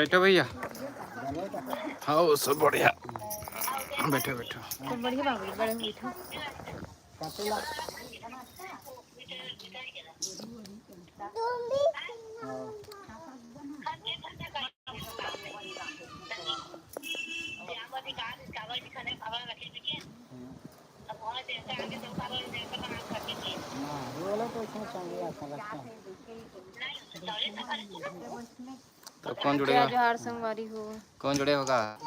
बैठो भैया। हाँ सब बढ़िया। बैठो बैठो। तो बढ़िया बाबू बड़े बैठो। तो कौन जय जुड़ेगा? जोहार संगवारी हो। कौन जुड़े होगा?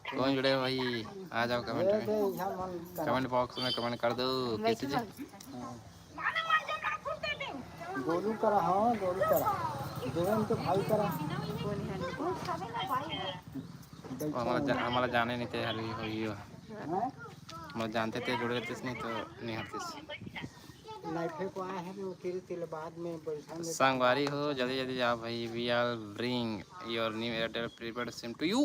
कौन जुड़े हो भाई? आ जाओ कमेंट में, कमेंट बॉक्स में कमेंट कर दो। कैसे जी? गोलू करा, हाँ गोलू करा, देवन के भाई करा। हमारा जाने नहीं थे हरी हुई हो। हम जानते थे जुड़े रहते नहीं तो नहीं हरते। लाइफे को आए हैं वो तेरे तेरे बाद में बैठा संगवारी हो जल्दी जल्दी जाओ भाई। We are bring your new Airtel prepaid SIM to you.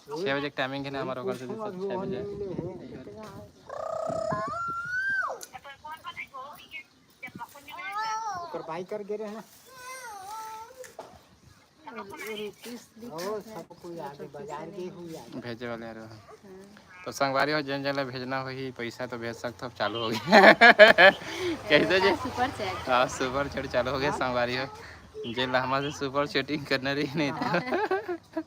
6 बजे टाइमिंग है ना हमारा घर से 6 बजे। भाई कर गे रहे हैं भेजे वाले आ रहे हो तो संगवारी हो जन जन भेजना हो ही पैसा तो भेज सकते हो। चालू हो गया कैसे जी? Super chat. हाँ सुपर चैट चालू हो गया संगवारी हो। जेल हमारे से सुपर चैटिंग करना रही नहीं तो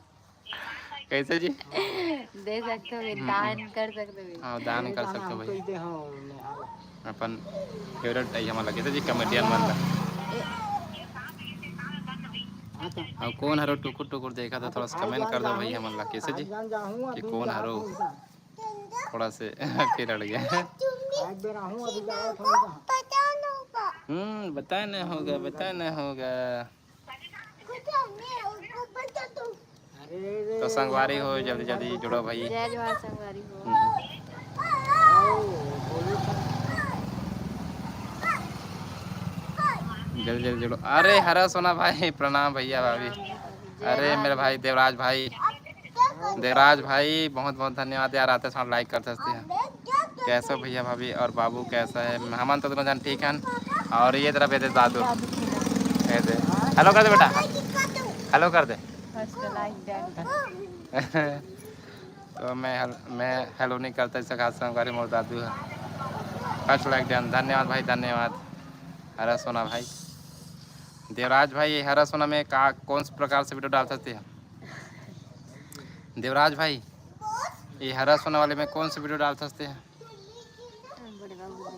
कैसे जी? दे सकते हो, दान कर सकते हो। हाँ दान कर सकते हो भाई। अपन फेवरेट है हमारा कैसे जी? कॉमेडियन बनता। हाँ कौन हरो टुकुर टुकुर देखा था? थोड़ा सा कमेंट कर दो भाई हमारा कैसे जी कि कौन हरो। थोड़ा से फिर अड़ गया। बताया नहीं होगा, बताया नहीं होगा। तो संगवारी हो जल्दी जल्दी जुड़ो भाई। जय जोहार संगवारी हो। जल्दी जल्दी जुड़ो। अरे हरा सोना भाई प्रणाम भैया भाभी। अरे मेरे भाई देवराज भाई, देवराज भाई बहुत बहुत धन्यवाद यार। आते समय लाइक करते हैं। कैसे भैया भाभी और बाबू कैसा है? हमन तो दोनों जान ठीक हैं। और ये तरफ है दादू। ऐसे हेलो कर दे बेटा, हेलो कर दे। तो मैं हेलो नहीं करता इससे खास संगवारी मोर दादू है। फर्स्ट लाइक डन, धन्यवाद भाई धन्यवाद। हरा सोना भाई, देवराज भाई हरा सोना में कौन से प्रकार से वीडियो डाल सकते हैं? देवराज भाई ये हरा सोना वाले में कौन से वीडियो डाल सकते हैं?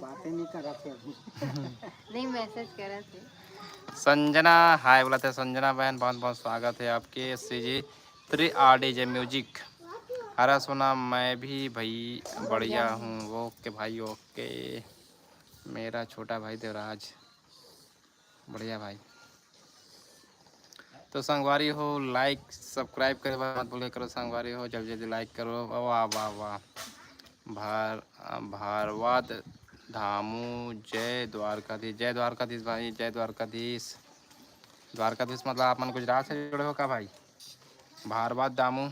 बातें नहीं कर रहे नहीं मैसेज कर रहे थे। संजना हाय बोला था। संजना बहन बहुत बहुत स्वागत है आपके। CG 3RDJ music. हरा सोना मैं भी भाई बढ़िया हूँ। ओके भाई ओके। मेरा छोटा भाई देवराज बढ़िया भाई। तो संगवारी हो लाइक सब्सक्राइब करे मत भूले करो। संगवारी हो जल्दी जल्दी लाइक करो। वाह वाह वाह। भारवाद धामू जय द्वारकाधीश। जय द्वारकाधीश भाई, जय द्वारकाधीश। द्वारकाधीश मतलब आप मन गुजरात से जुड़े हो का भाई? भारवाद दामू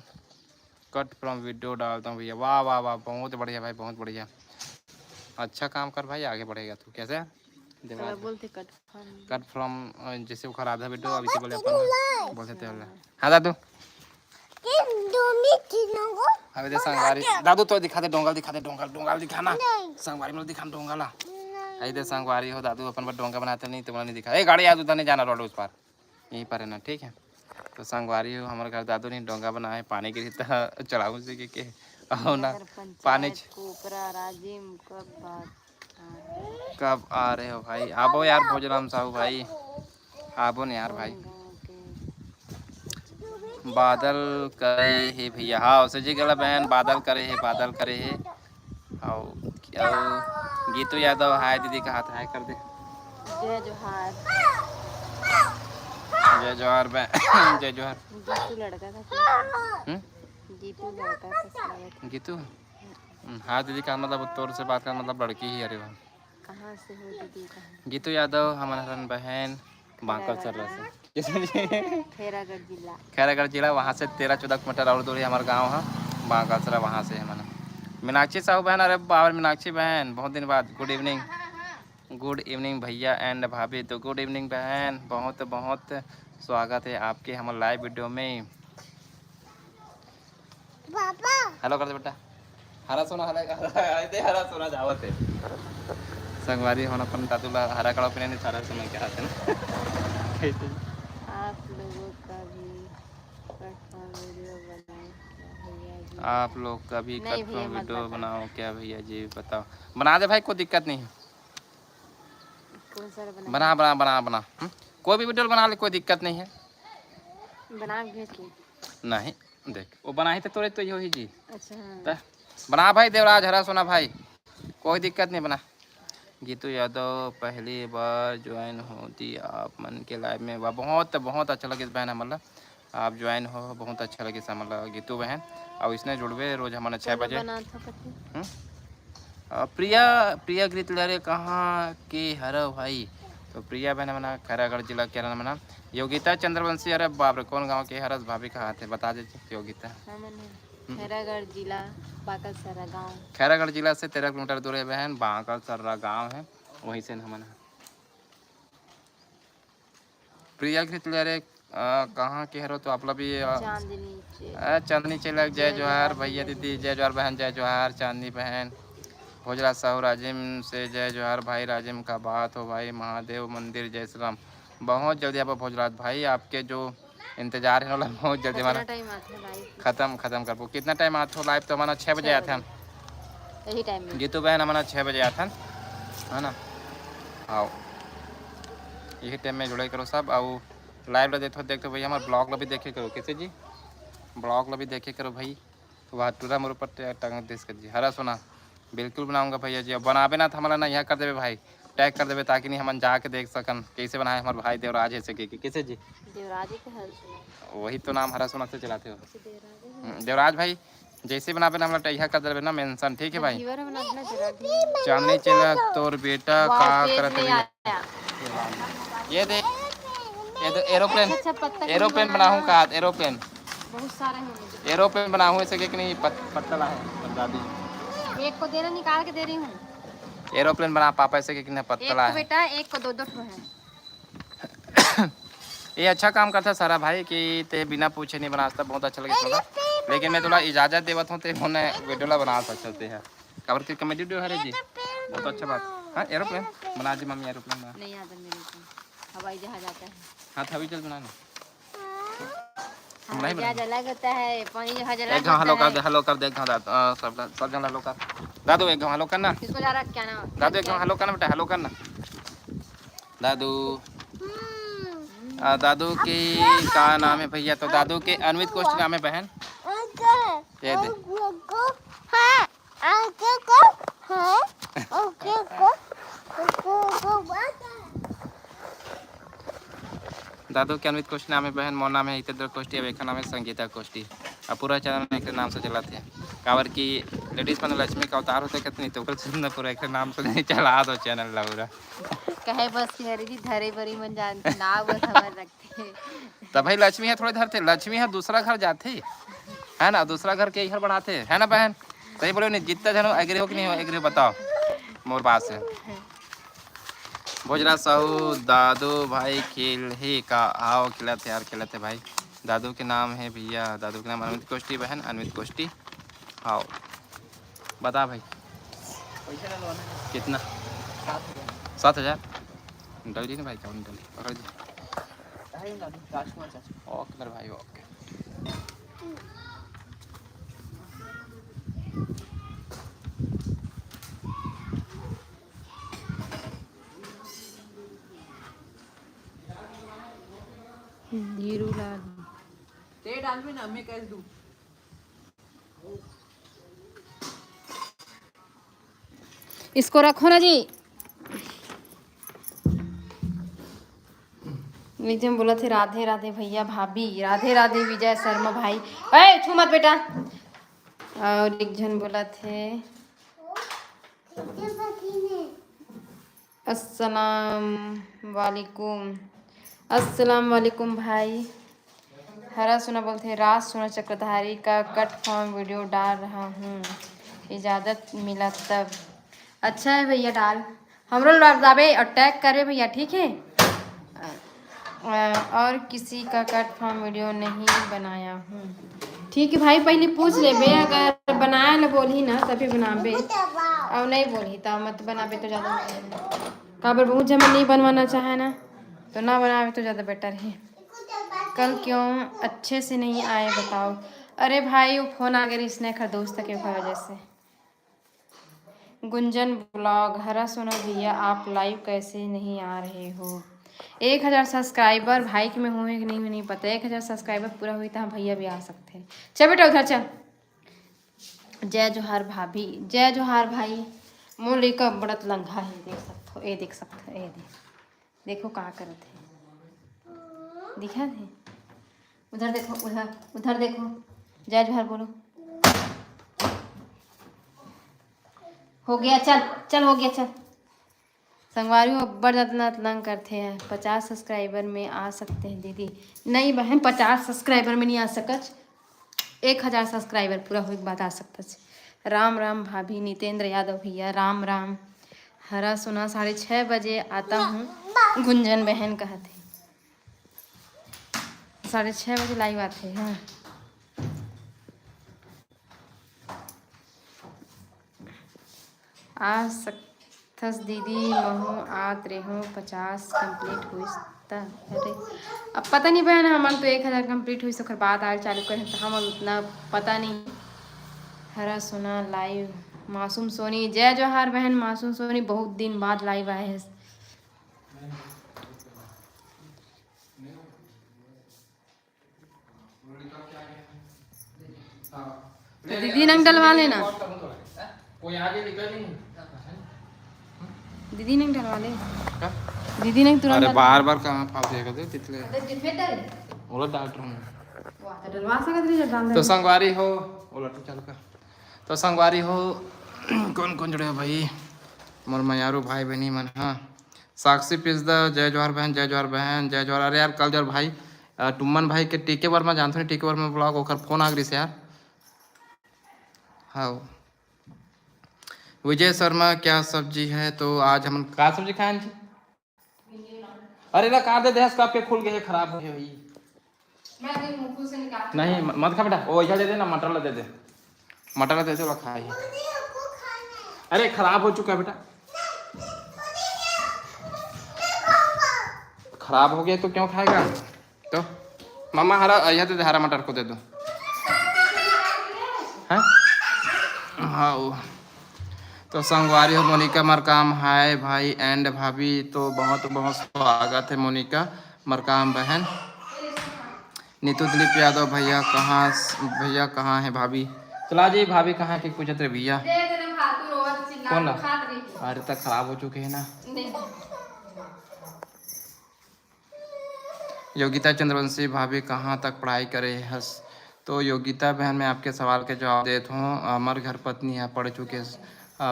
कट फ्रॉम वीडियो डालता हूँ भैया। वाह वाह वाह बहुत बढ़िया भाई बहुत बढ़िया। अच्छा काम कर भाई आगे बढ़ेगा तू। कैसे बोलते कट फ्रॉम जैसे वो आधा वीडियो अभी से बोले अपन बोलते थे। हाँ दादू अभी दे संगवारी दादू तो दिखा दे डोंगल दिखा दे। डोंगल डोंगल दिखाना संगवारी में दिखा डोंगला। आई दे संगवारी हो दादू अपन पर डोंगा बनाते नहीं तो नहीं दिखा। ए गाड़ी याद उधर नहीं जाना रोड उस पार यहीं पर है ना ठीक है। तो संगवारी हो हमारे घर दादू नहीं डोंगा बना है। पानी गिरी तो चढ़ाऊ से के ना पानी कब आ रहे हो भाई? आबो यार भोजराम साहू भाई आबो नहीं यार भाई। बादल करे है भैया। हाँ सजी गला बहन बादल करे है बादल करे है। और गीतू यादव हाय दीदी का हाथ हाय कर दे। जय जोहार। जय जोहार बहन जय जोहार। गीतू लड़का था। गीतू लड़का था। गीतू हाँ दीदी का मतलब तौर से बात का मतलब लड़की ही। अरे वाह कहाँ से हो दीदी? गीतू यादव हमारा बहन बांकर चल रहा है खैरागढ़ जिला। वहाँ से 13-14 किलोमीटर और दूरी हमारा गांव है बांकसरा। वहाँ से है मैंने मीनाक्षी साहू बहन। अरे बाबर मीनाक्षी बहन बहुत दिन बाद गुड इवनिंग गुड इवनिंग भैया एंड भाभी। तो गुड इवनिंग बहन, बहुत बहुत स्वागत है आपके हमारे लाइव वीडियो में। हेलो कर दे बेटा। हरा सोना हरा सोना जावत है संगवारी होना अपन दादूला हरा कड़ा पहने सारा सोना क्या हाथ है ना। आप लोगों का भी कटफॉर्म वीडियो बनाए क्या भैया जी? आप लोग का भी नहीं भैया, कटफॉर्म मत वीडियो बता। बनाओ क्या भैया जी, बताओ। बना दे भाई, कोई दिक्कत नहीं है। कौन सा बनाए? बना बना बना बना कोई भी वीडियो बना ले, कोई दिक्कत नहीं है। बना के भेज के। नहीं देख वो बना ही तो तोरे तो ही जी। अच्छा हाँ। तो बना भाई देवराज हरा सोना भाई, कोई दिक्कत नहीं, बना। गीतू यादव पहली बार ज्वाइन होती आप मन के लाइव में, वाह बहुत बहुत अच्छा लगे बहन, मतलब आप ज्वाइन हो बहुत अच्छा लगे मतलब गीतू बहन। और इसने जुड़वे रोज हमारा 6 बजे। प्रिया प्रिया गृतलरे कहाँ के हरा भाई? तो प्रिया बहन मना खैरागढ़ जिला के रहना मना। योगिता चंद्रवंशी, अरे बाप रे कौन गांव के हरस भाभी कहाँ थे बता दीजिए। योगिता खैरागढ़ जिला बाकल सरा गाँव। खैरागढ़ जिला से 13 किलोमीटर दूर है बहन, बांकल सर्रा गांव है, वहीं से हमन। प्रिया घृतलरे कहाँ के हरो? तो आप लोग भी चांदनी चलक, जय जोहार भैया दीदी, जय जोहार बहन, जय जोहार चांदनी बहन। भोजराज साहू राजिम से जय जोहार भाई, राजिम का बात हो भाई, महादेव मंदिर जय श्री राम। बहुत जल्दी आप भोजराज भाई, आपके जो इंतजार है बहुत जल्दी हमारा खत्म कर। कितना टाइम आते हो लाइव? तो हमारा 6 बजे आते हैं यही टाइम में। गीतू बहन हमारा 6 बजे आते हैं, है ना। आओ यही टाइम में जुड़े करो सब। आओ लाइव देखो भैया, हमारे ब्लॉग लो भी देखे करो। कैसे जी ब्लॉग लो भी देखे करो भाई। वह टूरा मोर ऊपर टंग देश कर जी। हरा सोना बिल्कुल बनाऊंगा भैया जी। अब बनाबे ना तो हमारा ना यहाँ कर देवे भाई, टैग कर देवे, ताकि नहीं हम जाके देख सकन कैसे बनाए हमारे भाई देवराज ऐसे के। कैसे जी देवराज वही तो नाम हरा सोना से चलाते हो देवराज भाई। जैसे बनाबे ना हमारा टैग कर देवे ना मेंशन, ठीक है भाई। चांदनी चला तोर बेटा का करत ये देख, ये तो एरोप्लेन बना हूँ का एरोप्लेन, बहुत सारे हैं। एरोप्लेन बना हूँ ऐसे कि नहीं पतला है दादी। एक को देना, निकाल के दे रही हूँ। एरोप्लेन बना पापा ऐसे कि कितना पतला है बेटा, एक को 2-2 ठो है। ये अच्छा काम करता सारा भाई कि ते बिना पूछे नहीं बनाता, बहुत अच्छा लगे थोड़ा। लेकिन मैं थोड़ा इजाजत देवत हूँ तो उन्हें वीडियो बना सकते हैं। कवर की कमेडी वीडियो है जी, बहुत अच्छा बात। हाँ एरोप्लेन बना दी मम्मी, एरोप्लेन बना। नहीं आता मेरे को, हवाई जहाज आता है। हाँ हवाई जहाज बनाना हवाई जहाज अलग होता है, पानी जहाज अलग एक हेलो कर दे, हेलो कर दे सब जन हेलो कर दादू, एक हेलो करना। किसको जा रहा क्या नाम? दादू एक हेलो करना बेटा, हेलो करना दादू। दादू की का नाम है भैया? तो दादू के अनवित कोष्ट नाम है बहन। ये दे दादू के अनवित कोष्टी नाम है बहन। मोर नाम है हितेंद्र कोष्टी, अब एक नाम है संगीता कोष्टी। अब पूरा चैनल एक नाम से चलाते हैं। कावर की लेडीज मन लक्ष्मी का अवतार होते कितनी, तो पूरा एक नाम से नहीं चला दो चैनल पूरा। कहे बस हरी जी धरे बरी मन जानते ना, बस हमारे रखते। तब भाई लक्ष्मी है थोड़े धरते, लक्ष्मी है दूसरा घर जाते है ना, दूसरा घर के घर बढ़ाते है ना बहन। सही बोलो नहीं, जितना जन एग्री हो कि नहीं हो, एग्री हो बताओ मोर बात से। भोजराज साहू दादू भाई खेल ही का आओ खिलाते यार, खिलाते भाई। दादू के नाम है भैया, दादू के नाम अनवित कोष्टी बहन, अनवित कोष्टी। आओ बता भाई कितना? 7,000 डल जी ना भाई, कौन डल पकड़ जी। ओके मेरे भाई ओके। धीरू लाल ते डाल में ना, मैं कैसे दूं? इसको रखो ना जी। नीचे में बोला थे राधे राधे भैया भाभी, राधे राधे विजय शर्मा भाई। ए छू मत बेटा। और एक जन बोला थे अस्सलाम वालेकुम भाई। हरा सोना बोलते राज सोना चक्रधारी का कट फॉर्म वीडियो डाल रहा हूँ, इजाज़त मिला तब। अच्छा है भैया डाल, हमरो दाबे और टैग करे भैया, ठीक है। और किसी का कट फॉर्म वीडियो नहीं बनाया हूँ, ठीक है भाई। पहले पूछ ले बे, अगर बनाए ना बोली ना तभी बनाबे, और नहीं बोली तो मत बनाबे तो ज़्यादा। काबर बहुत जब नहीं बनवाना चाहे ना तो ना बनावे तो ज़्यादा बेटर है। कल क्यों अच्छे से नहीं आए बताओ। अरे भाई वो फोन आ गया इसने खर दोस्त के वजह से। गुंजन ब्लॉग, हरा सोना भैया आप लाइव कैसे नहीं आ रहे हो। 1000 सब्सक्राइबर भाई के में हुए कि नहीं पता। 1000 सब्सक्राइबर पूरा हुई तो हम भैया भी आ सकते हैं। चल बेटा उधर चल। जय जोहार भाभी, जय जोहार भाई। मुँह लेकर बड़त लंघा है, देख सकते हो, ये देख सकते हो, ये देखो क्या करते हैं, दिखा थे। उधर देखो, उधर उधर देखो, जय जोहार बोलो। हो गया, चल चल, हो गया, चल। संगवारी अब्बर जितना तंग करते हैं। 50 सब्सक्राइबर में आ सकते हैं दीदी। नहीं बहन, 50 सब्सक्राइबर में नहीं आ सकत। 1000 सब्सक्राइबर पूरा हो के बाद आ सकता है। राम राम भाभी। नितेंद्र यादव भैया राम राम। हरा सोना 6:30 बजे आता हूँ। गुंजन बहन कहते 6:30 बजे लाइव आते हैं। आ सकथस दीदी महू आत रेहू 50 कंप्लीट हुई त। अरे अब पता नहीं बहन, हमारे तो 1000 कंप्लीट हुई सकर बात आए चालू करें तो हम उतना पता नहीं। हरा सोना लाइव। मासूम सोनी, जय जोहार बहन। मासूम सोनी बहुत दिन बाद लाइव आए हैं। तो दीदी नंग डलवा लेना, कोई आगे निकल नहीं। दीदी नंग डलवा ले, दीदी नंग तुरंत। अरे बार बार कहाँ फालतू कर दे तितले। डल ओला डॉक्टर हूँ डलवा सकत रही डाल तो संगवारी हो। ओला तो चालू कर। तो संगवारी हो कौन कौन जुड़े हो भाई। मोर मयारू भाई बहनी मन। हाँ साक्षी पिजदा, जय जोहार बहन, जय जोहार बहन, जय जोहार। अरे यार कल जब भाई टुम्मन भाई के टीके वर्मा जानते नहीं, टीके वर्मा ब्लॉग होकर फोन आ गई से यार। हाँ विजय शर्मा, क्या सब्जी है। तो आज हम क्या सब्जी खाएं जी। अरे ना काट दे, देहस कब के खुल गए खराब हो गए भाई। नहीं मत खा बेटा, वो इधर दे दे ना, मटर ला दे दे, मटर ला दे दे, खा ही। अरे खराब हो चुका बेटा, खराब हो गया तो क्यों खाएगा। तो मम्मा हरा यह दे दे, हरा मटर को दे दो। हाँ तो संगवारी हो मोनिका मरकाम। हाय भाई एंड भाभी। तो बहुत बहुत स्वागत है मोनिका मरकाम बहन। नीतू दिलीप यादव भैया कहाँ है भाभी। चला जी भाभी कहाँ की पूछत रे भैया। कौन ना, अरे तक खराब हो चुके हैं ना। योगिता चंद्रवंशी, भाभी कहाँ तक पढ़ाई करे हस। तो योगिता बहन मैं आपके सवाल के जवाब देता हूँ। हमारे घर पत्नी है, पढ़ चुके,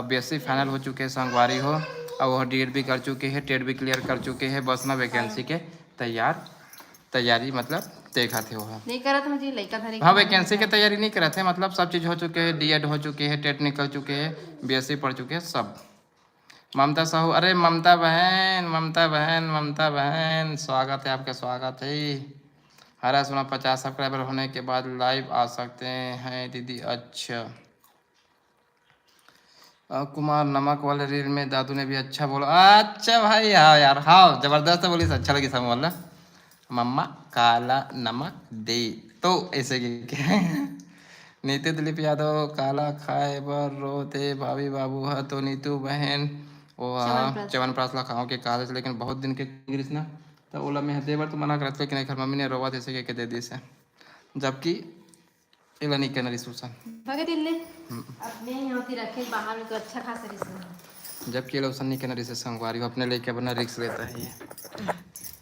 BSc फाइनल हो चुके हैं संगवारी हो, और वह DED भी कर चुके हैं, टेट भी क्लियर कर चुके हैं। बस ना वैकेंसी के तैयारी मतलब देखा थे वो नहीं करा था मुझे लड़का था। हाँ वैकेंसी की तैयारी नहीं करे थे, मतलब सब चीज़ हो चुके हैं, DED हो चुके हैं, टेट निकल चुके हैं, BSc पढ़ चुके हैं सब। ममता साहू, अरे ममता बहन, ममता बहन, ममता बहन स्वागत है आपका, स्वागत है। हरा सोना 50 सब्सक्राइबर होने के बाद लाइव आ सकते हैं दीदी। अच्छा कुमार, नमक वाले रील में दादू ने भी अच्छा बोला। अच्छा भाई हाँ यार, हाँ जबरदस्त बोली, अच्छा लगी सब बोला। मम्मा काला नमक दे तो ऐसे क्या। नीतू दिलीप यादव, काला खाए बर रोते भाभी बाबू है। तो नीतू बहन वो चवन प्रास खाओ के काले से, लेकिन बहुत दिन के गिरिस ना तो ओला में दे बार तो मना करते, लेकिन एक मम्मी ने रोवा ऐसे के दे दी से, जबकि इला नहीं कहना रिसूसन भगत इल्ले अपने यहाँ की रखे बाहर में तो अच्छा खासा रिस, जबकि इला उसन नहीं कहना रिस। संगवारी अपने लेके अपना रिक्स लेता है ये।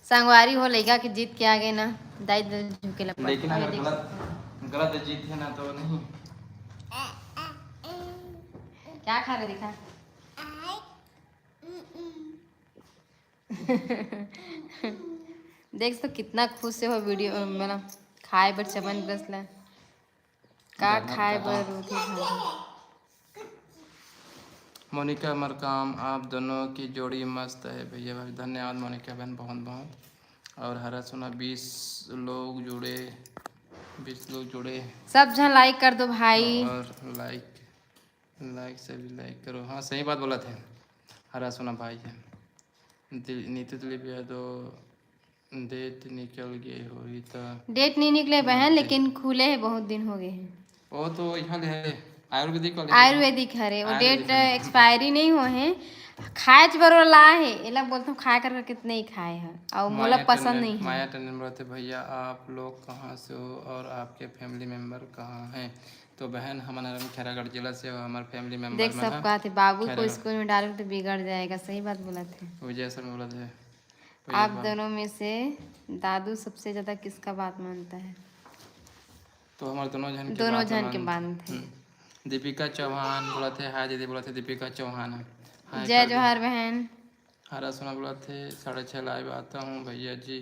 संगवारी हो लड़का की जीत के आगे ना दाई झुके लग, लेकिन अगर गलत जीत है ना तो नहीं। क्या खा रहे दिखा। देख तो कितना खुश से हो वीडियो मतलब खाए बर चमन बसला का खाए बर रोटी भाजी। मोनिका मरकाम, आप दोनों की जोड़ी मस्त है भैया भाई। धन्यवाद मोनिका बहन, बहुत बहुत। और हरा सोना 20 लोग जुड़े, 20 लोग जुड़े। सब जन लाइक कर दो भाई। और लाइक से भी लाइक करो। हाँ सही बात बोला थे, हरा सोना भाई है। नीतू दिलीप यादव डेट निकल गई होगी तो डेट नहीं निकले बहन, लेकिन खुले हैं, बहुत दिन हो गए हैं। वो तो यहाँ है आयुर्वेदिक वाले। आयुर्वेदिक हरे वो आयुर्वेदिक डेट हरे। एक्सपायरी नहीं हुए हैं। खाए बरो ला है ये लोग बोलते हैं खाए कर कितने ही खाए हैं और मोला पसंद नहीं है। माया टंडन बोलते भैया आप लोग कहाँ से हो और आपके फैमिली मेंबर कहाँ हैं? तो बहन हमारा खैरागढ़ जिला से हो, हमारे फैमिली मेंबर देख सब कहा थे बाबू को स्कूल में डालो तो बिगड़ जाएगा, सही बात बोला थे। विजय सर बोला थे। आप दोनों में से दादू सबसे ज्यादा किसका बात मानता है? तो हमारे दोनों जन के बात थे। दीपिका चौहान बोला थे हाय दीदी, बोला थे दीपिका चौहान है। जय जोहार बहन। हरा सोना बोला थे 6:30 लाइव आता हूँ भैया जी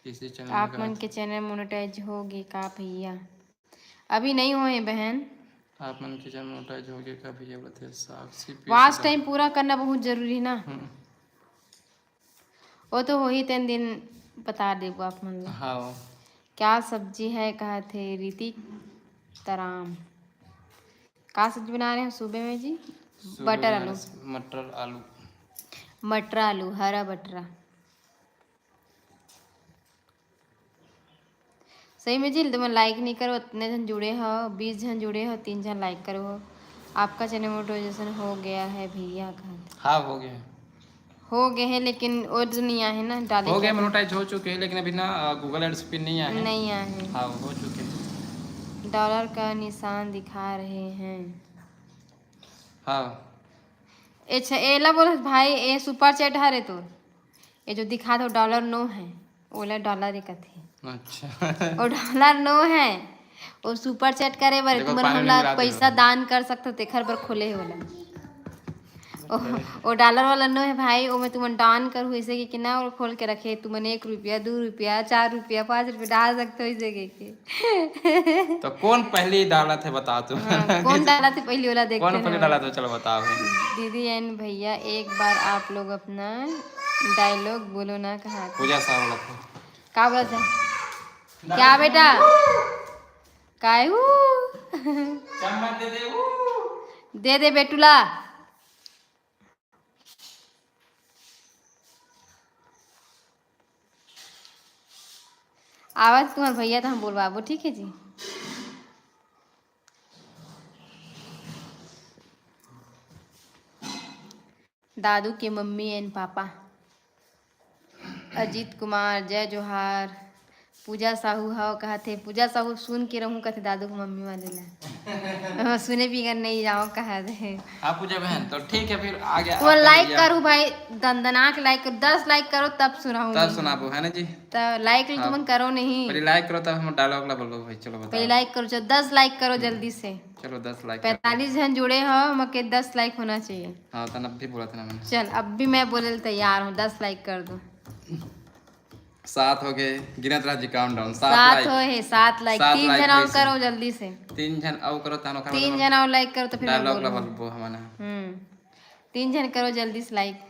इसी चैनल आप मन के चैनल मोनेटाइज होगी का भैया? अभी नहीं हुए बहन। आप मन के चैनल मोनेटाइज होगी का भैया? बोला थे साक्षी। वाच टाइम पूरा करना बहुत जरूरी है ना। वो तो हो ही 3 दिन बता दे आप मन। हाँ क्या सब्जी है कहा थे ऋतिक तराम? क्या सब्जी बना रहे हैं सुबह में जी? बटर आलू। मटर आलू हरा बटरा। सही में जी तुम लाइक नहीं करो, इतने जन जुड़े हो, 20 जन जुड़े हो, 3 जन लाइक करो हो। आपका चैनल मोनेटाइजेशन हो गया है भैया का? हाँ हो गए हैं, लेकिन वो तो नहीं आए हैं ना डाले। हो गए मोनेटाइज हो चुके हैं, लेकिन अभी ना गूगल एड्स पे नहीं आए हैं। हाँ हो चुके हैं। डॉलर का निशान दिखा रहे हैं। हाँ अच्छा एला बोल भाई ए सुपर चैट हरे तो ये जो दिखा दो $9 है, ओला $1 का थे। अच्छा और $9 है और सुपर चैट करे बारे तुम हमला पैसा दान कर सकते हो तेखर पर खोले है वाला ओ डॉलर वाला नो है भाई, ओ में तुम दान कर हो इसे कि ना और खोल के रखे तुम 1 रुपया 2 रुपया 4 रुपया 5 रुपया डाल सकते हो इसे के। तो कौन पहले डाला थे बता तू। कौन डाला थे पहले वाला देखते हैं। कौन पहले डाला था चलो बताओ। दीदी एंड भैया एक बार आप लोग अपना डायलॉग बोलो ना। कहा पूजा सा वाला था क्या बोला था? क्या बेटा काय दे दे बेटुला। आवाज तुम्हारे भैया था हम बोलवाबो ठीक है जी। दादू के मम्मी एंड पापा अजीत कुमार जय जोहार। पूजा साहू हाउ कहते पूजा साहू सुन के रहूं कहते दादू को मम्मी वाले ला सुने भी कर नहीं जाओ कहा दे। हाँ पूजा बहन तो ठीक है फिर आ गया। तो लाइक करो भाई, दंदनाक लाइक करो, 10 लाइक करो तब सुनाऊंगी। तब सुनाबो है ना जी। तो लाइक तुम करो नहीं, पहले लाइक करो तब हम डायलॉग ला बोलो भाई। चलो बताओ पहले लाइक करो, 10 लाइक करो जल्दी से। चलो 10 लाइक। 45 जन जुड़े हो मके 10 लाइक होना चाहिए। हाँ तो 90 बोला था ना मैंने। चल अब भी मैं बोले तैयार हूँ, 10 लाइक कर दो। 7 हो गए, गिनत राजी काउंटडाउन 7 लाइक हो है 7 लाइक। 3 जन और करो जल्दी से। 3 जन और करो तानो 3 जन और लाइक करो तो फिर मैं डायलॉग ला बोलबो हमने। 3 जन करो जल्दी से लाइक।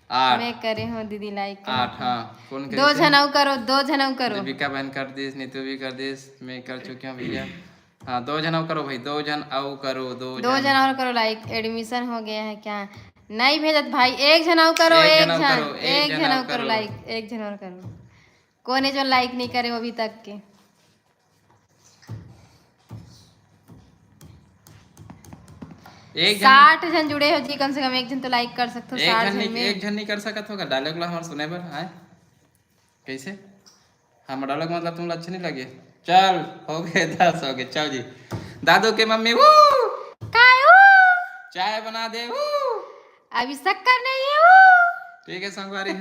8 मैं करे हूँ दीदी लाइक 8। हाँ कौन 2 जन और करो, 2 जन और करो। दीपिका बहन कर दिस, नीतू भी कर दिस, मैं कर चुकी हूँ भैया। हाँ 2 जन और करो भाई, 2 जन और करो। 2 जन और करो लाइक। एडमिशन हो गया है क्या? नहीं भेजत भाई, 1 जन और करो। 1 जन और करो लाइक। 1 जन और करो। कौन है जो लाइक नहीं करे अभी तक के? एक 60 जन जुड़े हो जी, कम से कम 1 जन तो लाइक कर सकते हो। 60 जन में 1 जन नहीं कर सकत होगा डायलॉग ला हमारे सुने पर है कैसे? हम डायलॉग मतलब तुम अच्छे नहीं लगे। चल हो गए 10 हो गए। चल जी दादू के मम्मी वो चाय बना दे वो अभी शक्कर नहीं है वो। ठीक है संगवारी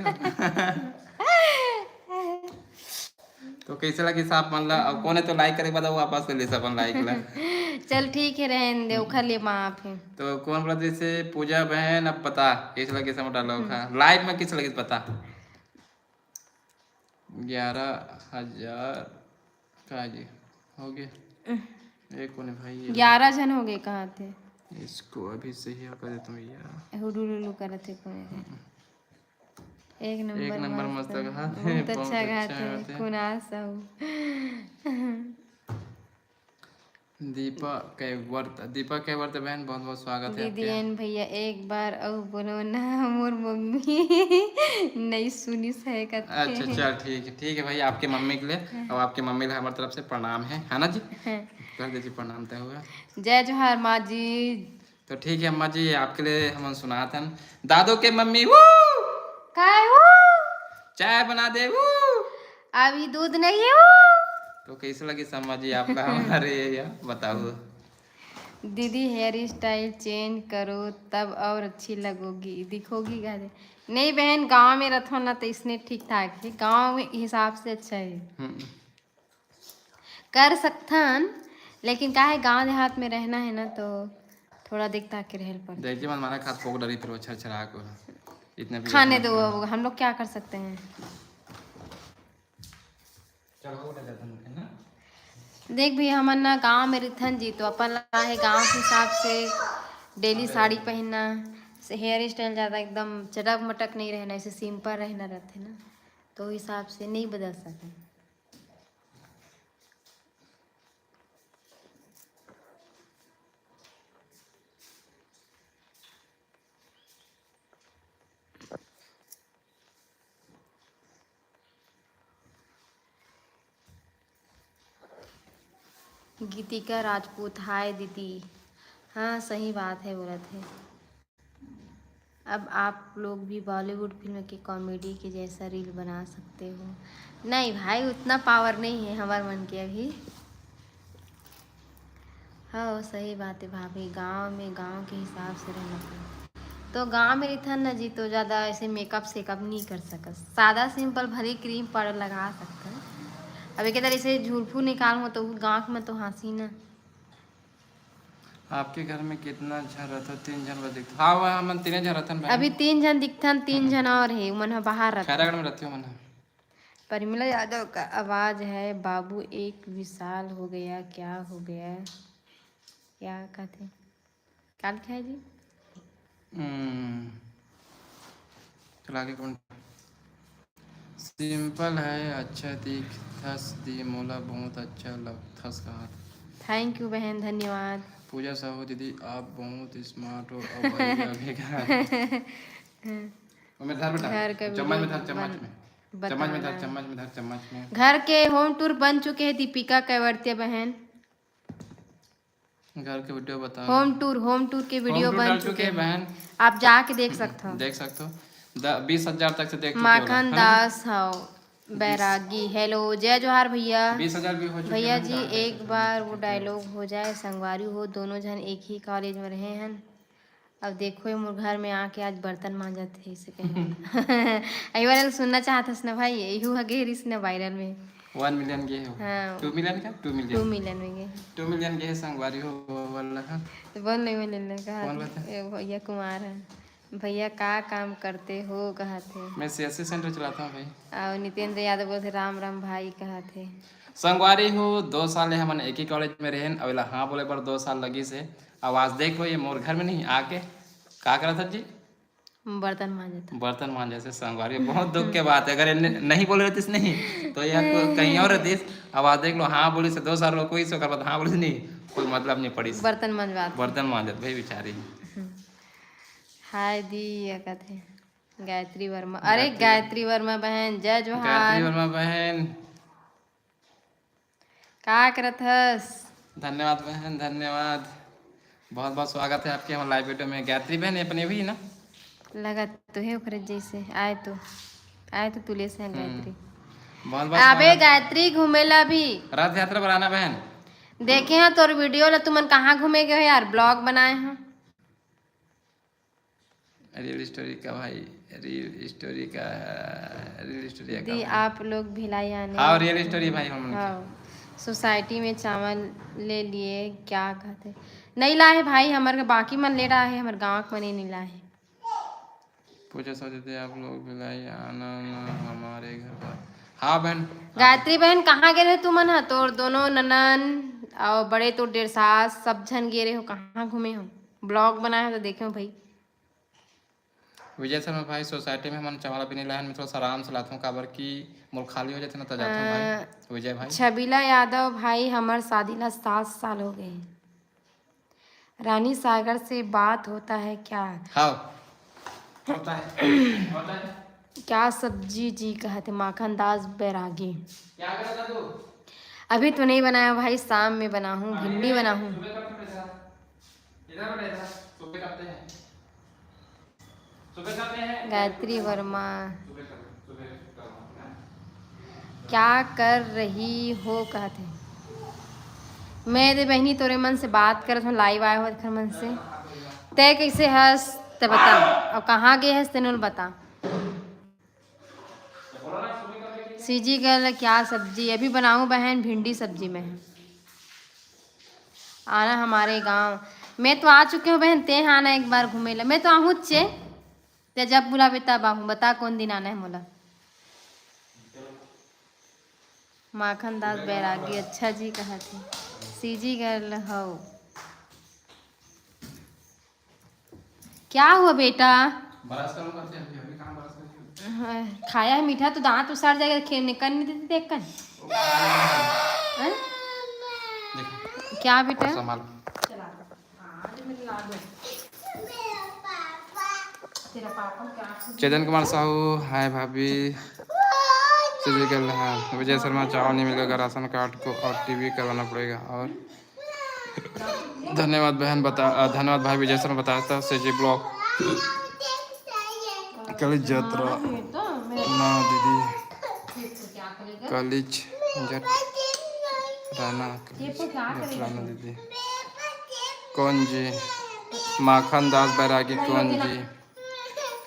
तो कैसे लगी साफ मान ला। अब कौन है तो लाइक करे बताओ वापस से ले अपन लाइक ला। चल ठीक है रहने दे उखा ले माफ है। तो कौन बोला जैसे पूजा बहन अब पता कैसे लगे सब डायलॉग है लाइव में किस लगे पता 11,000 का जी हो गया। एक कोने भाई 11 जन हो गए कहाँ थे? इसको अभी सही कर देता हूँ भैया। हुडुलुलु करत थे कोने थे। एक एक नंबर नंबर मस्त मस्त गाते बहुत बहुत अच्छा अच्छा गाते गाते। कुनाल साहू। दीपक कैवर्त बहन बहुत बहुत स्वागत है दीदी आपके। एन भैया एक बार और बोलो ना मोर मम्मी नहीं सुनी सहे कथे। अच्छा चल ठीक है भाई, आपके मम्मी के लिए और आपके मम्मी के हमारी तरफ से प्रणाम है ना जी। कर दीजिए प्रणाम तय हुआ। जय जोहार माँ जी। तो ठीक है अम्मा जी, आपके लिए हम सुनातन दादो के मम्मी वो काय हो चाय बना दे वो। अभी दूध नहीं हो। तो कैसे लगी सम्मा जी आपका हमारे ये बताओ। दीदी हेयर स्टाइल चेंज करो तब और अच्छी लगोगी दिखोगी गाने। नहीं बहन गांव में रखो ना तो इसने ठीक ठाक है, गांव में हिसाब से अच्छा है हम्म, कर सकथन। लेकिन का है गांव देहात में रहना है ना तो थोड़ा दिखता के रहल पर। देखिए मन माना खाद पोक डरी फिर अच्छा चढ़ा को इतने भी खाने अपना दो हाँ। अब हम लोग क्या कर सकते हैं। चलो उठा जाता है ना। देख भी हमन ना गांव में रिथन जी तो अपन ला है गांव के हिसाब से डेली साड़ी पहनना से हेयर स्टाइल ज़्यादा एकदम चटक मटक नहीं रहना, ऐसे सिंपल रहना रहते ना तो हिसाब से नहीं बदल सके। गीतिका राजपूत हाय दीदी। हाँ सही बात है बोलत है। अब आप लोग भी बॉलीवुड फिल्म के कॉमेडी के जैसा रील बना सकते हो। नहीं भाई उतना पावर नहीं है हमारे मन के अभी। हाँ सही बात है भाभी, गांव में गांव के हिसाब से रहना पड़ेगा। तो गांव में रहता ना जी तो ज़्यादा ऐसे मेकअप सेकअप नहीं कर सकता, सादा सिंपल भले क्रीम पाउडर लगा सकता है। अभी के तरह से झूलफू निकाल हो तो गाँव में तो हंसी ना। आपके घर में कितना जन रहता? 3 जन बस दिखता। हाँ वह हम 3 जन रहते हैं अभी 3 जन दिखथन, 3 जन और है मन बाहर रहता। खैरागढ़ में रहती हूँ मन। परिमला यादव का आवाज है बाबू एक विशाल हो गया क्या हो गया क्या कहते क्या लिखा है जी। चलो आगे कौन। सिंपल है अच्छा दिख थस दी मोला बहुत अच्छा लग थस कहा। थैंक यू बहन धन्यवाद। पूजा साहू दीदी आप बहुत स्मार्ट हो और भैया भी घर और मैं धर घर का बेटा चम्मच में धर वीडियो चम्मच में चम्मच में धर चम्मच में धर चम्मच में। घर के होम टूर बन चुके हैं दीपिका कैवर्ते बहन। घर के वीडियो बता। होम टूर के वीडियो बन चुके हैं बहन। आप जाके देख सकते हो। देख सकते हो 20,000 तक से देख चुके हो माखन दास हो बैरागी हेलो जय जोहार भैया। 20,000 भी हो चुके भैया हैं, जी जहाँ देख एक सकते हो, बार देख वो सकते हो। डायलॉग हो जाए संगवारी हो दोनों जन एक ही कॉलेज में रहे हैं। अब देखो ये मोर घर में आके आज बर्तन मांजा थे इसे कहीं यही वाला सुनना चाहता ना भाई यही हगे रिस ना वायरल में 1 मिलियन के हो। हाँ 2 मिलियन का 2 2 मिलियन मिलियन में गए 2 मिलियन के है संगवारी हो वाला का। तो बोल नहीं मिलने कहा कौन बात थे, भैया कुमार है। भैया का काम करते हो कहा थे। मैं सीएससी सेंटर चलाता हूँ भाई। और नितेंद्र यादव बोलते राम राम भाई कहा थे। संगवारी हो 2 साल है हमन एक ही कॉलेज में रहेन अवेला हाँ बोले पर 2 साल लगी से। आवाज देखो ये मोर घर में नहीं आके का करा था जी बर्तन मांजा था। बर्तन मांजे से संगवारी बहुत दुख के बात है। अगर ये नहीं बोले रहतीस नहीं तो यह कहीं और रहतीस। आवाज देख लो हाँ बोली से 2 साल लो कोई से कर हाँ बोली नहीं कोई मतलब नहीं पड़ी से। बर्तन मंजवा थे। बर्तन मांजत भाई बेचारी। हाय दी क्या कहते हैं गायत्री वर्मा। अरे गायत्री वर्मा बहन जय गायत्री जोहार। वर्मा बहन का करत हस। धन्यवाद बहन धन्यवाद। बहुत बहुत स्वागत है आपके हम लाइव वीडियो में। गायत्री बहन ये अपनी भी ना लगा तो है ओकरे जैसे आए तो तुले से हैं गायत्री। बहुत बहुत अबे स्वागत। गायत्री घूमेला भी रथ यात्रा बनाना बहन। देखे हैं तोर वीडियो ला तुमन कहाँ घूमे गए यार ब्लॉग बनाए हैं। रियल स्टोरी का भाई रियल स्टोरी का दी भाई। आप लोग भिलाई आने हाँ रियल स्टोरी भाई हम हाँ सोसाइटी में चावल ले लिए क्या कहते नहीं लाए भाई हमारे बाकी मन ले रहा है हमारे गाँव के मने नहीं लाए। पूछे सोचे थे आप लोग भिलाई आना ना हमारे घर पर। हाँ बहन गायत्री बहन कहाँ गए रहे तुमन हा तोर दोनों ननन और बड़े तो 1.5 सास सब जन गए रहे हो कहाँ घूमे हो। ब्लॉग बनाया है तो देखे भाई। विजय शर्मा भाई सोसाइटी में मन चावल भी नहीं लाया, मैं थोड़ा सा आराम से लाता हूँ काबर की मोर खाली हो जाते ना तो जाता हूँ भाई। विजय भाई छबीला यादव भाई हमार शादी ला 7 साल हो गए हैं। रानी सागर से बात होता है क्या? हाँ होता है क्या सब्जी जी कहते माखन दास बैरागी। क्या कर रहा तू? अभी तो नहीं बनाया भाई, शाम में बना हूँ, भिंडी बना हूँ। गायत्री वर्मा क्या कर रही हो कहते। मैं दे बहनी तोरे मन से बात करत हूँ, लाइव आए हो घर मन से। तय कैसे हंस ते बता, अब कहाँ गए हंस तेनों बता। सीजी गल क्या सब्जी? अभी बनाऊँ बहन, भिंडी सब्जी में है। आना हमारे गांव। मैं तो आ चुके हूँ बहन, ते आना एक बार घूमे ला। मैं तो आहूँ चे, ते जब बुलावे तब आहूँ। बता कौन दिन आना है मोला। माखन दास बैरागी अच्छा जी कहा थे। सीजी गर्ल हो क्या हुआ बेटा? खाया है मीठा तो दांत उसाड़ जाएगा, खेलने कर नहीं देती देख कर। क्या बेटा? चेतन कुमार साहू हाय भाभी। हाँ विजय शर्मा चावल नहीं मिलेगा, राशन कार्ड को और टीवी करवाना पड़ेगा। और धन्यवाद बहन धन्यवाद भाई विजय शर्मा बताया था। सीजी ब्लॉग कलिज जत्रा ना दीदी कलिज जट राना दीदी कौन जी? माखन दास बैरागी कौन जी?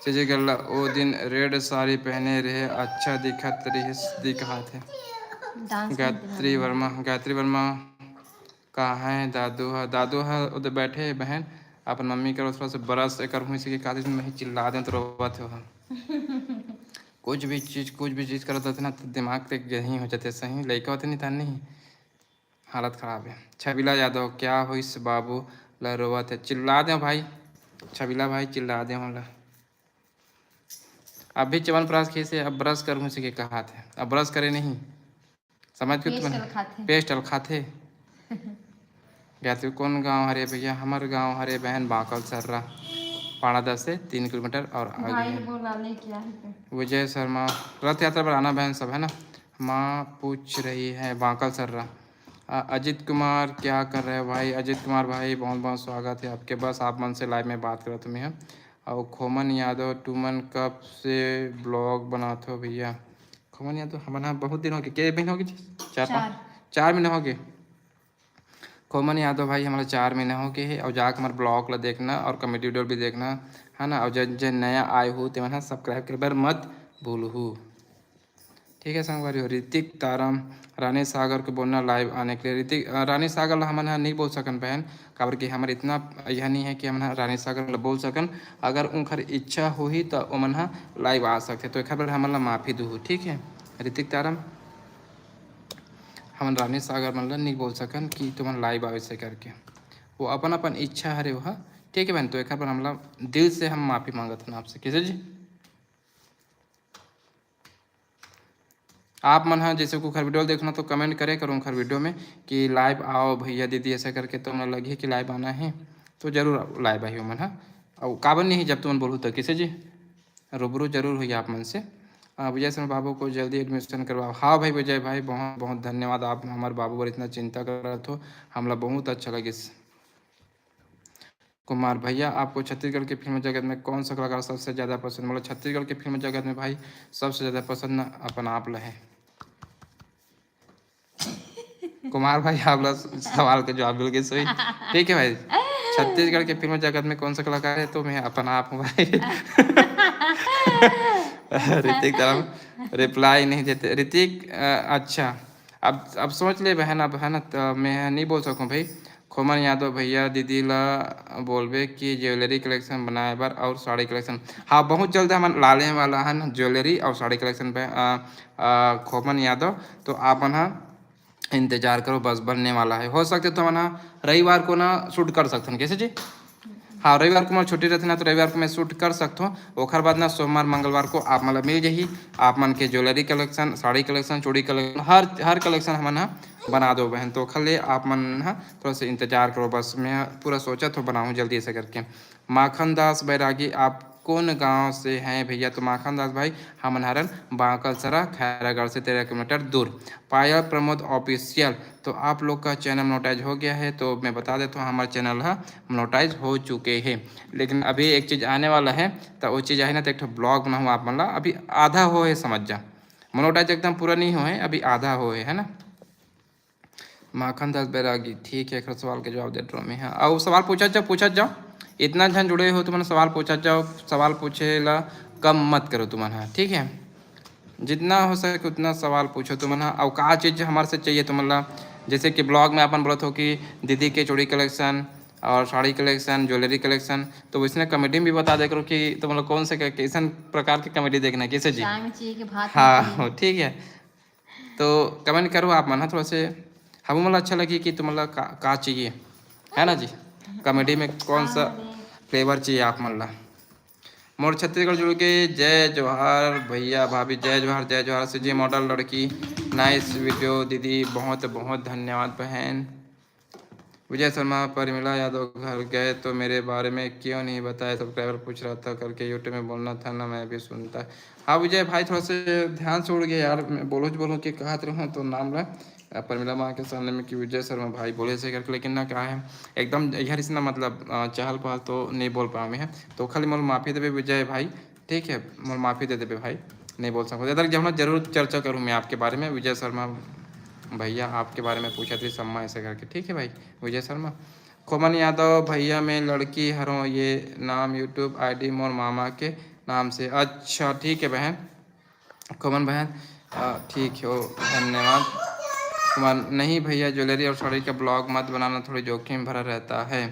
चीज़ें गल्ला वो दिन रेड साड़ी पहने रहे, अच्छा दिखा थे। गायत्री वर्मा कहाँ है? दादू है उधर बैठे बहन। अपन मम्मी करो थोड़ा सा ब्रश कर हूँ इसी के कागज में ही चिल्ला दें तो रोबत हो। कुछ भी चीज़ करते थे ना तो दिमाग पे यही हो जाते सही, लड़का होते नहीं था नहीं। हालत ख़राब है। छबीला यादव क्या हो इस बाबू ला रोवत है, चिल्ला दें भाई। छबीला भाई चिल्ला दें होला। अब भी चवन प्रास से अब ब्रश कर हूँ के कहा थे, अब ब्रश करे नहीं समझ के तुम पेस्टल खाते। गायत्री कौन गांव हरे भैया? हमारे गांव हरे बहन बाकल सर्रा पाड़ा 10 से 3 किलोमीटर और आगे है। विजय शर्मा रथ यात्रा पर आना बहन सब है ना। माँ पूछ रही है बाकल सर्रा। अजित कुमार क्या कर रहे हो भाई? अजित कुमार भाई बहुत बहुत स्वागत है आपके, बस आप मन से लाइव में बात करो तुम्हें। और खोमन यादव टूमन कब से ब्लॉग बनाते हो भैया? खोमन यादव हमारा बहुत दिन हो गए, क्या महीने हो गए? 4 महीने हो गए। खोमन यादव भाई हमारा 4 महीने हो गए है। और जाकर हमारे ब्लॉग ला देखना और कमेडी वीडियो भी देखना है ना। और जब नया आए हो तो मैंने सब्सक्राइब कर बार मत भूलू, ठीक है संगवारी हो। ऋतिक तारम रानी सागर को बोलना लाइव आने के लिए। ऋतिक रानी सागर ला हमन नहीं बोल सकन बहन, काबर कि हमारे इतना यह नहीं है कि हम रानी सागर ला बोल सकन। अगर उनकर इच्छा हुई तो ओमन लाइव आ सकते, तो एक बार हमन ला माफ़ी दूँ, ठीक है ऋतिक तारम। हम रानी सागर मन ला नहीं बोल सकन कि तुम लाइव आवे से करके, वो अपन अपन इच्छा हरे वह, ठीक है बहन। तो एक बार हमला दिल से हम माफ़ी मांगत हैं आपसे। किसे जी आप मन हाँ जैसे को खर वीडियो देखना तो कमेंट करे करूँ खर वीडियो में कि लाइव आओ भैया दीदी ऐसा करके, तो मैं लगी कि लाइव आना है तो जरूर लाइव आई हो मन। हाँ और काबर नहीं जब तुम बोलूँ तो किसे जी रूबरू जरूर हुई आप मन से। विजय शर्मा बाबू को जल्दी एडमिशन करवाओ। हाँ भाई विजय भाई बहुत बहुत धन्यवाद, आप हमारे बाबू पर इतना चिंता कर रहे थे, हमला बहुत अच्छा लगे। कुमार भैया आपको छत्तीसगढ़ की फिल्म जगत में कौन सा कलाकार सबसे ज़्यादा पसंद? मतलब छत्तीसगढ़ की फिल्म जगत में भाई सबसे ज़्यादा पसंद अपन आप है। कुमार भाई आप लोग सवाल का जवाब मिल गए सही, ठीक है भाई। छत्तीसगढ़ के फिल्म जगत में कौन सा कलाकार है? तो मैं अपन आप हूँ भाई। ऋतिक तरफ रिप्लाई नहीं देते ऋतिक। अच्छा अब सोच ले बहन, अब है ना तो मैं नहीं बोल सकूँ भाई। खोमन यादव भैया दीदी ला बोलबे कि ज्वेलरी कलेक्शन बनाए बार और साड़ी कलेक्शन। हाँ बहुत जल्द हम लाने वाला है ना ज्वेलरी और साड़ी कलेक्शन पे। खोमन यादव तो आप ना इंतजार करो, बस बनने वाला है। हो सकते तो ना रविवार को ना शूट कर सकते हैं कैसे जी, हाँ रविवार को मैं छुट्टी रहती ना तो रविवार को मैं शूट कर सकता हूँ। ओखर बाद ना सोमवार मंगलवार को आप मतलब मिल जाही आप मन के ज्वेलरी कलेक्शन, साड़ी कलेक्शन, चूड़ी कलेक्शन, हर कलेक्शन हम ना बना दो बहन। तो खाली आप मन ना थोड़ा सा इंतजार करो, बस मैं पूरा सोचा तो बनाऊँ जल्दी से करके। माखन दास बैरागी आप कौन गांव से हैं भैया? तो माखन दास भाई हम हरन बांकलसरा खैरागढ़ से 13 किलोमीटर दूर। पायल प्रमोद ऑफिशियल, तो आप लोग का चैनल मोनेटाइज हो गया है? तो मैं बता देता हूँ हमारा चैनल है मोनेटाइज हो चुके हैं, लेकिन अभी एक चीज़ आने वाला है। तो वो चीज़ है ना तो एक ब्लॉग बनाऊँ आप मतलब अभी आधा हो है समझ जा, मोनेटाइज एकदम पूरा नहीं हो है, अभी आधा हो है ना। माखन दास बैरागी ठीक है, एक सवाल के जवाब दे रहा हूँ मैं। हाँ और सवाल पूछा जाओ, इतना जन जुड़े हो तुम सवाल पूछा जाओ, सवाल पूछे ला कम मत करो तुम। हाँ ठीक है, जितना हो सके उतना सवाल पूछो तुम ना। और का चीज़ हमारे से चाहिए तुम मतलब, जैसे कि ब्लॉग में अपन बोलत हो कि दीदी के चूड़ी कलेक्शन और साड़ी कलेक्शन, ज्वेलरी कलेक्शन, तो उसने कमेटी में भी बता दे करो कि तो मतलब कौन से कैसन प्रकार की कमेटी देखना है, कैसे जी। चाय में चाहिए कि भात में चाहिए? हाँ ठीक है, तो कमेंट करो आप मन थोड़ा से, हम मतलब अच्छा लगी कि तुम मतलब का चाहिए है ना जी, कमेटी में कौन सा फ्लेवर चाहिए आप मतलब। मोर छत्तीसगढ़ जुड़ के जय जवाहर भैया भाभी, जय जवाहर जय जवाहर से जी मॉडल लड़की, नाइस वीडियो दीदी, बहुत बहुत धन्यवाद बहन। विजय शर्मा परिमला यादव घर गए तो मेरे बारे में क्यों नहीं बताया, सब्सक्राइबर पूछ रहा था करके यूट्यूब में बोलना था ना, मैं भी सुनता। हाँ विजय भाई थोड़ा से ध्यान से उड़ गया यार, मैं बोलूँ कि कहा रहूँ तो नाम ला परिमला माँ के सामने में कि विजय शर्मा भाई बोले से करके, लेकिन ना क्या है एकदम यार इसना मतलब चहल पहल तो नहीं बोल पाऊँ मैं है, तो खाली मोल माफ़ी देवे विजय भाई, ठीक है मोल माफ़ी दे देवे भाई, नहीं बोल सकूँ इधर जब जरूर चर्चा करूँ मैं आपके बारे में। विजय शर्मा भैया आपके बारे में पूछा थी सम्मा ऐसे करके, ठीक है भाई विजय शर्मा। खोमन यादव भैया मैं लड़की हरों, ये नाम यूट्यूब आईडी मोर मामा के नाम से, अच्छा ठीक है बहन खोमन बहन, ठीक है धन्यवाद। कुमार नहीं भैया ज्वेलरी और साड़ी का ब्लॉग मत बनाना, थोड़ी जोखिम भरा रहता है,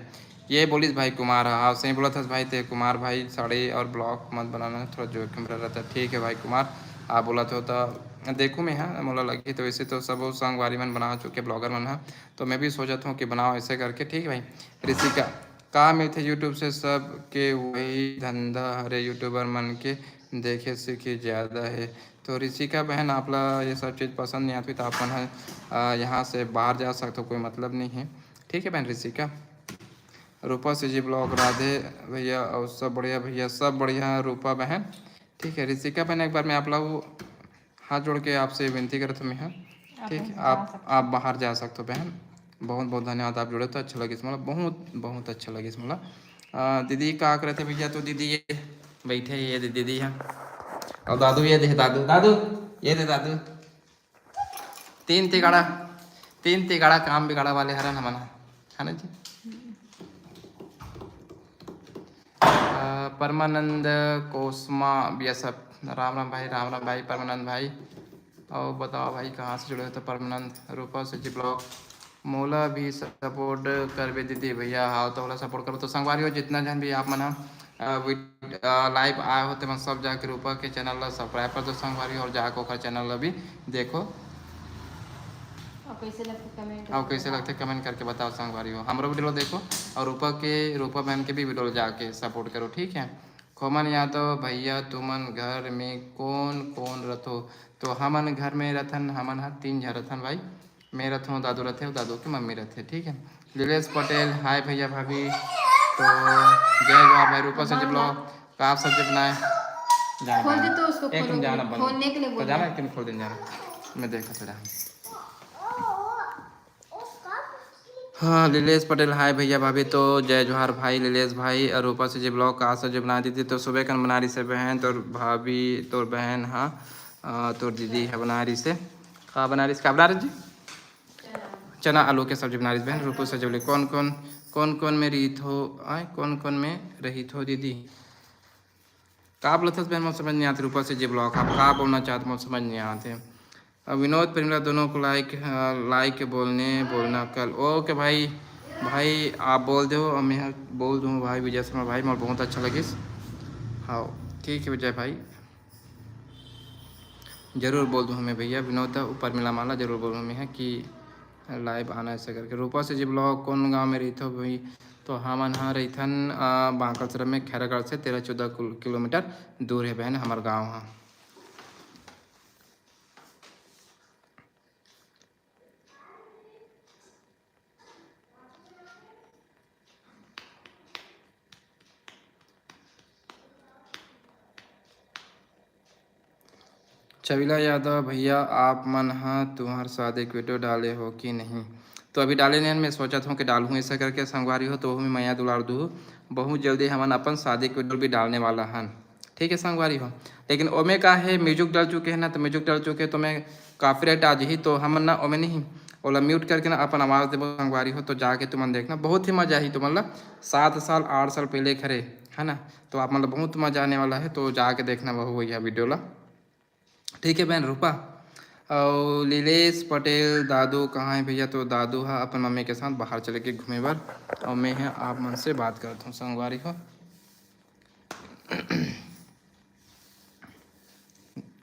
ये बोलिस भाई कुमार। हाँ सही बोला था भाई थे कुमार भाई, साड़ी और ब्लॉग मत बनाना थोड़ा जोखिम भरा रहता है, ठीक है भाई कुमार आप बोला तो देखूँ मैं हाँ मोला लगी तो वैसे तो सब संगवारी मन बना चुके ब्लॉगर मन हाँ, तो मैं भी सोचता हूँ कि बनाओ ऐसे करके, ठीक है भाई। ऋषिका कहाँ मिलते यूट्यूब से सब के वही धंधा, हरे यूट्यूबर मन के देखे सीखे ज़्यादा है। तो ऋषिका बहन आप ला ये सब चीज़ पसंद नहीं आती तो अपन है यहाँ से बाहर जा सकते हो, कोई मतलब नहीं है, ठीक है बहन ऋषिका। रूपा से जी ब्लॉग राधे भैया और सब बढ़िया भैया, सब बढ़िया रूपा बहन, ठीक है। ऋषिका बहन एक बार मैं आप लोग हाथ जोड़ के आपसे विनती करता हूँ मैं, ठीक है आप बाहर जा सकते हो बहन, बहुत बहुत धन्यवाद आप जुड़े तो अच्छा लगे इस मतलब, बहुत बहुत अच्छा लगे इस मतलब। दीदी क्या कर रहे थे भैया? तो दीदी ये बैठे ये दीदी है, और दादू ये देख दादू दादू ये दे दादू, तीन तिगाड़ा काम बिगाड़ा वाले हरन हमन है ना जी। परमानंद कोसमा बियसप, राम राम भाई परमानंद भाई। और बताओ भाई कहाँ से जुड़े हो? तो परमानंद रूपा से जी ब्लॉग मोला भी सपोर्ट करवे दीदी भैया, हाँ तो बोला सपोर्ट करो। तो संगवारी हो जितना जन भी आप मन लाइव आए होते मन सब जाके रूपा के चैनल ला सब्सक्राइब कर दो संगवारी, और जाके ओकर चैनल ला भी देखो, और कैसे लगते कमेंट करके बताओ संगवारी हो। हमारा वीडियो देखो और रूपा बहन के भी वीडियो जाके सपोर्ट करो, ठीक है। खोमन यादव भैया तुमन घर में कौन कौन रथो? तो हमन घर में रथन हमन हा 3 जन रथन भाई, मैं रथों दादू रथे और दादू की मम्मी रथे, ठीक है। लीलेश पटेल हाय भैया भाभी, तो जय जवाहर भाई। रूपा से ब्लॉग का आप सब्जी बनाए खोल दे तो उसको, एक जाना खोलने के लिए बोल जाना कि खोल देना जाना, मैं देखा तेरा। हाँ लीलेश पटेल हाय भैया भाभी, तो जय जोहार भाई लीलेश भाई। और ऊपर से जो ब्लॉग का जो बना दी थी तो सुबह का बना रही से बहन, तो भाभी तो बहन हाँ तो दीदी है बना रही से, का बना रही का बना रही जी चना आलू के सब्जी बना रही बहन। रूपो से बोले कौन कौन में रही थो आए, कौन कौन में रही थो दीदी का बोलते बहन मुझे समझ नहीं आती। रूपा से जी ब्लॉग आप का बोलना चाहते मुझे समझ नहीं आते। विनोद परिमला दोनों को लाइक बोलना कल, ओके भाई आप बोल दो और मैं बोल दूँ भाई विजय शर्मा भाई, मुझे बहुत अच्छा लगे। हाँ ठीक है विजय भाई जरूर बोल दूँ हमें भैया, विनोद परिमला माला जरूर बोलूँ मैं है कि लाइव आना ऐसे करके। रूपा से जी ब्लॉग कौन गांव में रही थो भाई? तो हम यहाँ रहीथन बांकसरा में, खैरागढ़ से 13-14 किलोमीटर दूर है बहन हमार गाँव। हाँ छविला यादव भैया आप मन हाँ तुम्हार शादी की वीडियो डाले हो कि नहीं? तो अभी डाले नहीं, मैं सोचा था कि डालूँ ऐसा करके संगवारी हो, तो वो मैं मैया दुलार दूँ बहुत जल्दी हमन अपन शादी की वीडियो भी डालने वाला हन। ठीक है संगवारी हो, लेकिन ओमे का है म्यूजिक डाल चुके हैं ना, तो म्यूजिक डाल चुके तो मैं कॉपीराइट आज ही, तो हमन ना ओमे नहीं ओला म्यूट करके ना अपन आवाज़ देव संगवारी हो, तो जाके तुमन देखना बहुत ही मजा आई। तो मतलब 7 साल 8 साल पहले खरे है ना, तो आप मतलब बहुत मजा आने वाला है, तो जाके देखना बहु भैया वीडियो ला। ठीक है बहन रूपा। और लीलेश पटेल दादू कहाँ है भैया? तो दादू है अपन मम्मी के साथ बाहर चले के घूमे बार, और मैं है आप मन से बात करता हूँ संगवारी हो।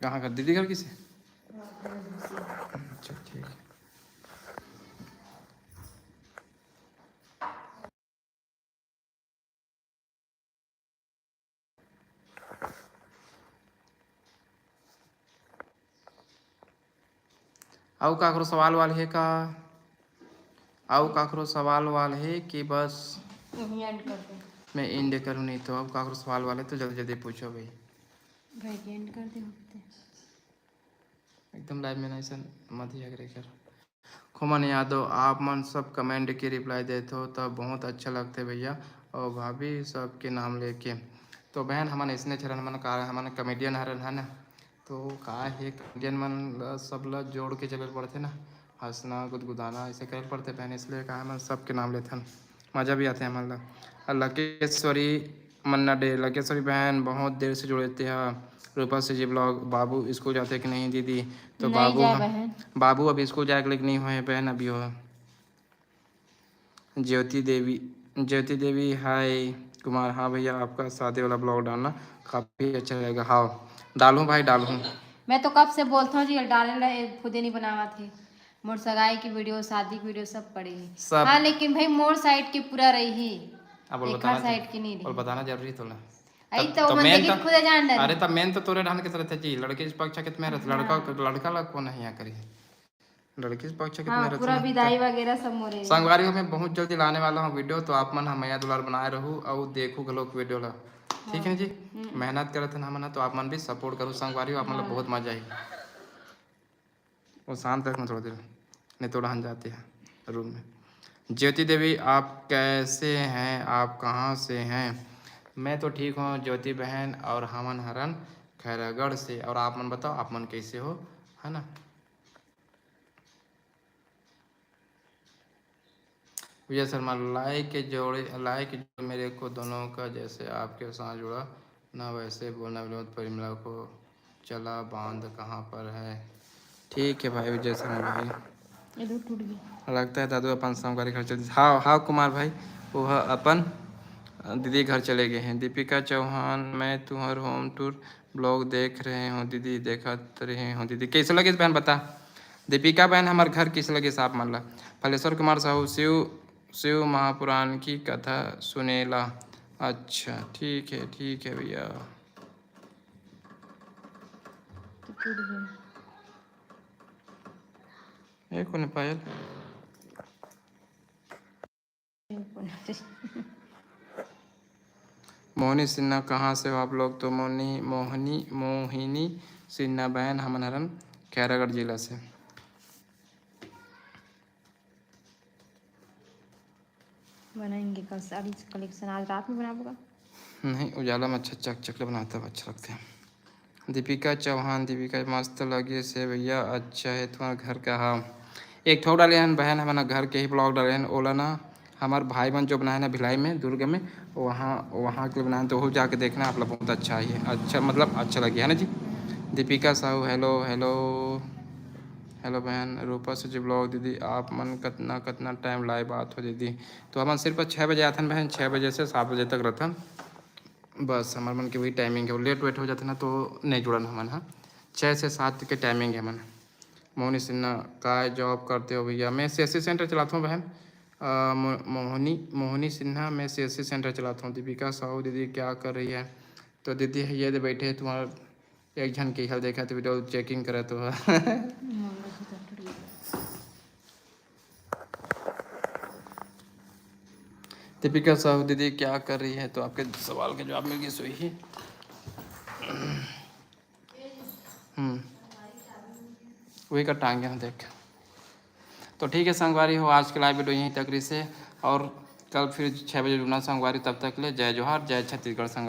कहाँ कर दीदी घर किसे? अच्छा ठीक है। आओ काकरो सवाल वाल है का? आओ काकरो सवाल वाल है कि बस यहीं एंड कर दे। मैं इंड करूँ? नहीं तो अब काकरो सवाल वाले तो जल्दी जल्दी पूछो भाई। भाई के एंड कर दे हफ्ते। एकदम लाइव में नहीं सर मत ही अग्रे कर। खुमन यादव आप मन सब कमेंट के रिप्लाई देते हो तब बहुत अच्छा लगते भैया, और भाभी सबके नाम लेके। तो बहन हमन इसने चरण मन का हमन कमेडियन हरन है ना, तो का है कमेडियन मन सब ला जोड़ के चले पड़ते ना, हंसना गुदगुदाना ऐसे कर पड़ते बहन, इसलिए कहा हम सबके नाम लेते हैं, मज़ा भी आते हैं हमारे ला। लकेश्वरी मन्ना डे, लकेश्वरी बहन बहुत देर से जुड़े थे। रूपा से जी ब्लॉग बाबू स्कूल जाते कि नहीं दीदी? तो नहीं बाबू जाए बहन। बाबू अभी स्कूल जाए लेकिन नहीं हुए बहन अभी हो। ज्योति देवी हाय कुमार, हाँ भैया आपका शादी वाला ब्लॉग डालना काफ़ी अच्छा रहेगा। हाँ डालूँ भाई डालूँ। मैं तो कब से बोलता हूँ जी डालने खुद ही नहीं बनावा थे। मोर सगाई की वीडियो शादी की वीडियो सब पड़ी है सब हाँ, लेकिन भाई मोर साइड की पूरा रही ही, अब बोल एक बताना साइड की नहीं और रही। बताना जरूरी तो ना। आई तब तो तो मन मेन देखी तो खुद जान डर। अरे तब मेन तो तोरे ढान के तरह थे जी, लड़के इस पक्ष के तुम्हें लड़का लड़का लग को नहीं करी, लड़की इस पक्ष के हाँ तुम्हें पूरा विदाई वगैरह सब मोरे। संगवारी को मैं बहुत जल्दी लाने वाला हूँ वीडियो, तो आप मन हम मैया दुलार बनाए रहूँ और देखूँ लोग वीडियो ला। ठीक है जी, मेहनत करते हैं हम, तो आप मन भी सपोर्ट करो संगवारी, आप मतलब बहुत मजा आई। वो शांत रखना थोड़ा देर, नहीं तो रहन जाते हैं रूम में। ज्योति देवी आप कैसे हैं? आप कहाँ से हैं? मैं तो ठीक हूँ ज्योति बहन, और हमन हरन खैरागढ़ से। और आप मन बताओ आप मन कैसे हो, है ना? विजय शर्मा लाइक के जोड़े मेरे को दोनों का, जैसे आपके साथ जुड़ा ना वैसे बोलना। विनोद परिमला को चला बांध कहाँ पर है? ठीक है भाई विजय शर्मा भाई, ये दूध टूट गया। लगता है दादू अपन संगवारी घर चल। हाँ हाँ कुमार भाई, वो अपन दीदी घर चले गए हैं। दीपिका चौहान मैं तुम्हार होम टूर ब्लॉग देख रहे हूँ दीदी, देखा रहे हूँ दीदी, कैसे लगे बहन बता। दीपिका बहन हमारे घर किस लगे साफ मान ला। फलेश्वर कुमार साहू शिव महापुराण की कथा सुनेला। अच्छा ठीक है भैया। तो टूट गया। एक कोने पायल मोहिनी सिन्हा कहाँ से हो आप लोग? तो मोहिनी सिन्हा बहन हमन हरन खैरागढ़ जिला से। बनाएंगे कल साड़ी कलेक्शन, आज रात में बनाऊंगा। नहीं उजाला में अच्छा चक चकले बनाता है, अच्छा लगते हैं। दीपिका चौहान दीपिका मस्त लगे से भैया, अच्छा है तुम्हारा घर का। हाँ एक ठोक डाले हैं बहन हमारा घर के ही ब्लॉग डाले हैं, ओला ना हमारे भाई बहन जो बनाए ना भिलाई में दुर्ग में, वहाँ के बनाए तो वो जाके देखना आप लोग, बहुत अच्छा है, अच्छा मतलब अच्छा लगे है ना जी। Deepika Sahu hello hello hello बहन। रूपा से जी ब्लॉग दीदी आप मन कितना टाइम लाइव बात हो दीदी? तो हम सिर्फ 6 बजे आते हैं बहन, 6 बजे से 7 बजे तक रहता बस, हमारे मन की वही टाइमिंग है। लेट वेट हो जाता है ना तो नहीं जुड़न हमन। हाँ 6 से 7 के टाइमिंग है मन। मोहनी सिन्हा का जॉब करते हो भैया? मैं CSC सेंटर चलाता हूँ बहन। मोहनी सिन्हा, मैं CSC सेंटर चलाता हूँ। दीपिका साहू दीदी क्या कर रही है? तो दीदी ये दे बैठे तुम्हारा एक जन की हाल देखा तो वीडियो चेकिंग करे तो दीपिका साहू दीदी क्या कर रही है? तो आपके सवाल का जवाब मिल गया सो ही। वही का टांगे हम देख। तो ठीक है संगवारी हो, आज की लाइव वीडियो यहीं तक से, और कल फिर 6 बजे जुड़ना संगवारी। तब तक ले जय जोहार, जय छत्तीसगढ़ संग।